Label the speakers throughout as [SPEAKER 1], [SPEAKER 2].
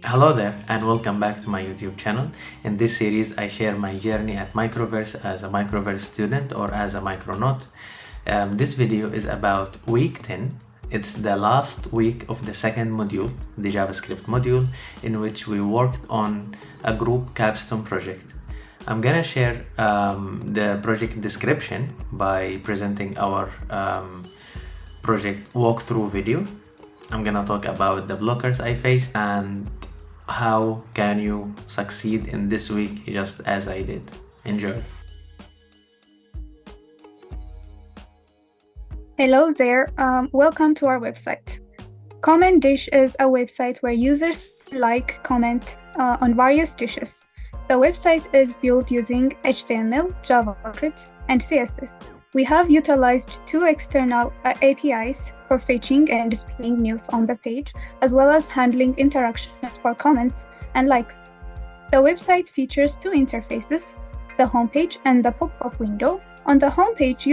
[SPEAKER 1] Hello there and welcome back to my YouTube channel. In this series, I share my journey at Microverse as a Microverse student or as a Micronaut. This video is about week 10. It's the last week of the second module, the JavaScript module, in which we worked on a group Capstone project. I'm gonna share the project description by presenting our project walkthrough video. I'm gonna talk about the blockers I faced and how can you succeed in this week just as I did. Enjoy.
[SPEAKER 2] Hello there, welcome to our website. Comment Dish is a website where users comment on various dishes. The website is built using HTML, JavaScript, and CSS. We have utilized two external APIs for fetching and displaying meals on the page, as well as handling interactions for comments and likes. The website features two interfaces, the homepage and the pop-up window. On the homepage,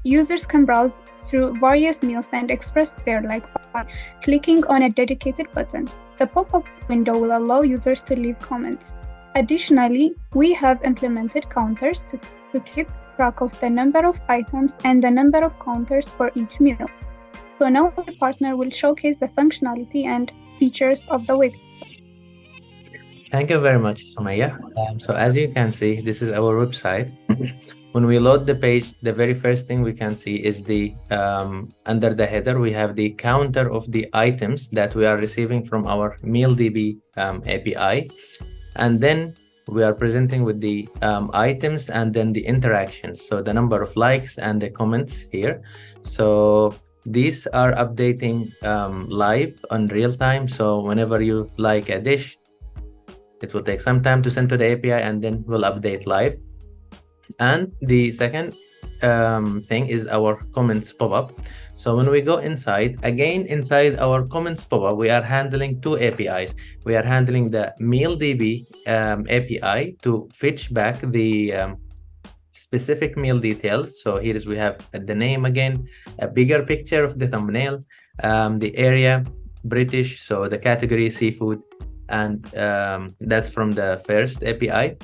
[SPEAKER 2] users can browse through various meals and express their like by clicking on a dedicated button. The pop-up window will allow users to leave comments. Additionally, we have implemented counters to keep track of the number of items and the number of counters for each meal. So now the partner will showcase the functionality and features of the website.
[SPEAKER 1] Thank you very much, Sumaya. So as you can see, this is our website. When we load the page, the very first thing we can see is the under the header, we have the counter of the items that we are receiving from our MealDB API. And then we are presenting with the items and then the interactions. So the number of likes and the comments here. So these are updating live on real time. So whenever you like a dish, it will take some time to send to the API and then we'll update live. And the second thing is our comments pop-up. So when we go inside, again, inside our comments pop-up, we are handling two APIs. We are handling the MealDB API to fetch back the specific meal details. So here is we have the name again, a bigger picture of the thumbnail, the area, British, so the category seafood, and that's from the first API.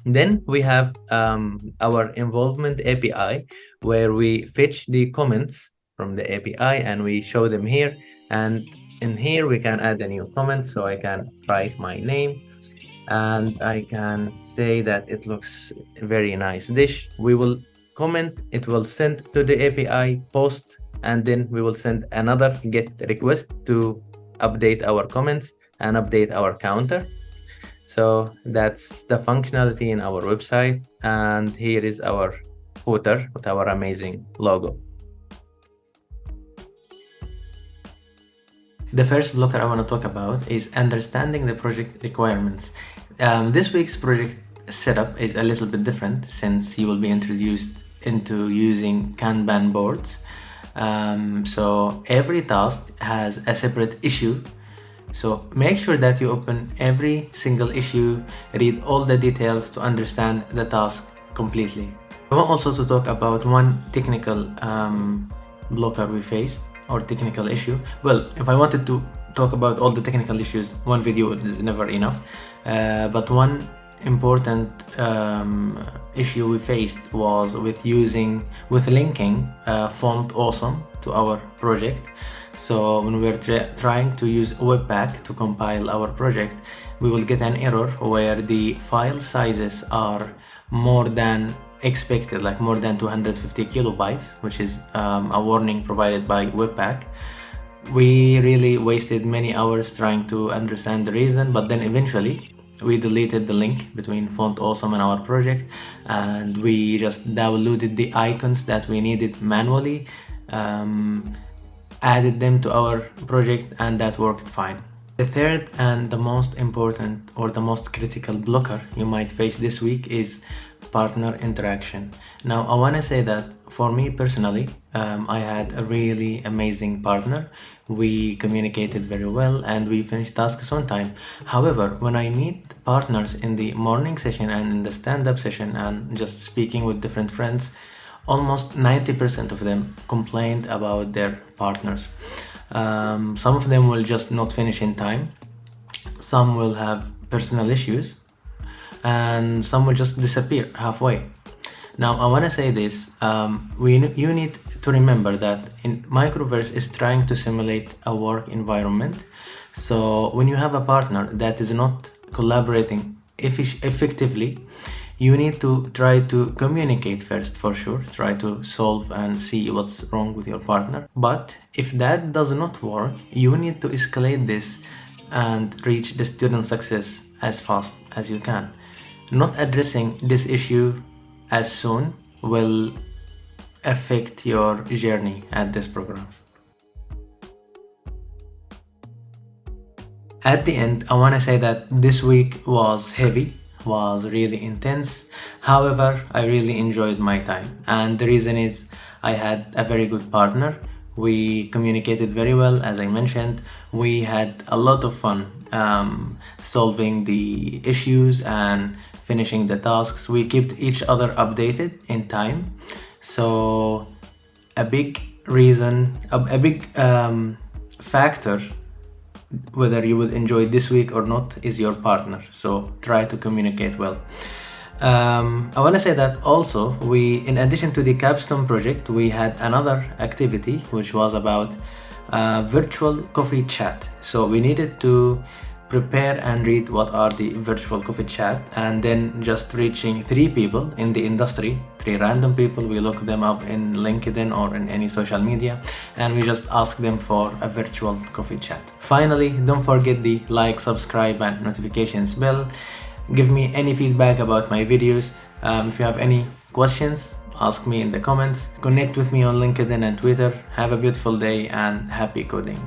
[SPEAKER 1] Then we have our involvement API, where we fetch the comments from the API and we show them here. And in here we can add a new comment. So I can write my name and I can say that it looks very nice dish. We will comment, it will send to the API, post, and then we will send another GET request to update our comments and update our counter. So that's the functionality in our website. And here is our footer with our amazing logo. The first blocker I want to talk about is understanding the project requirements. This week's project setup is a little bit different since you will be introduced into using Kanban boards. So every task has a separate issue. So make sure that you open every single issue, read all the details to understand the task completely. I want also to talk about one technical blocker we faced, or technical issue. Well, if I wanted to talk about all the technical issues, one video is never enough. But one important issue we faced was with linking Font Awesome to our project. So when we're trying to use Webpack to compile our project, we will get an error where the file sizes are more than expected, like more than 250 kilobytes, which is a warning provided by Webpack. We really wasted many hours trying to understand the reason, but then eventually we deleted the link between Font Awesome and our project, and we just downloaded the icons that we needed manually, added them to our project, and that worked fine. The third and the most important or the most critical blocker you might face this week is partner interaction. Now, I want to say that for me personally, I had a really amazing partner. We communicated very well and we finished tasks on time. However, when I meet partners in the morning session and in the stand-up session and just speaking with different friends, almost 90% of them complained about their partners. Some of them will just not finish in time, some will have personal issues, and some will just disappear halfway. Now, I want to say this, you need to remember that Microverse is trying to simulate a work environment. So when you have a partner that is not collaborating effectively, you need to try to communicate first, for sure. Try to solve and see what's wrong with your partner. But if that does not work, you need to escalate this and reach the student success as fast as you can. Not addressing this issue as soon will affect your journey at this program. At the end, I want to say that this week was heavy, was really intense. However, I really enjoyed my time, and the reason is I had a very good partner. We communicated very well, as I mentioned. We had a lot of fun solving the issues and finishing the tasks. We kept each other updated in time. So a big reason, a big factor whether you will enjoy this week or not is your partner. So try to communicate well. I want to say that also in addition to the Capstone project, we had another activity which was about virtual coffee chat. So we needed to prepare and read what are the virtual coffee chat, and then just reaching 3 people in the industry, 3 random people. We look them up in LinkedIn or in any social media, and we just ask them for a virtual coffee chat. Finally, don't forget the like, subscribe, and notifications bell. Give me any feedback about my videos. If you have any questions, ask me in the comments. Connect with me on LinkedIn and Twitter. Have a beautiful day and happy coding.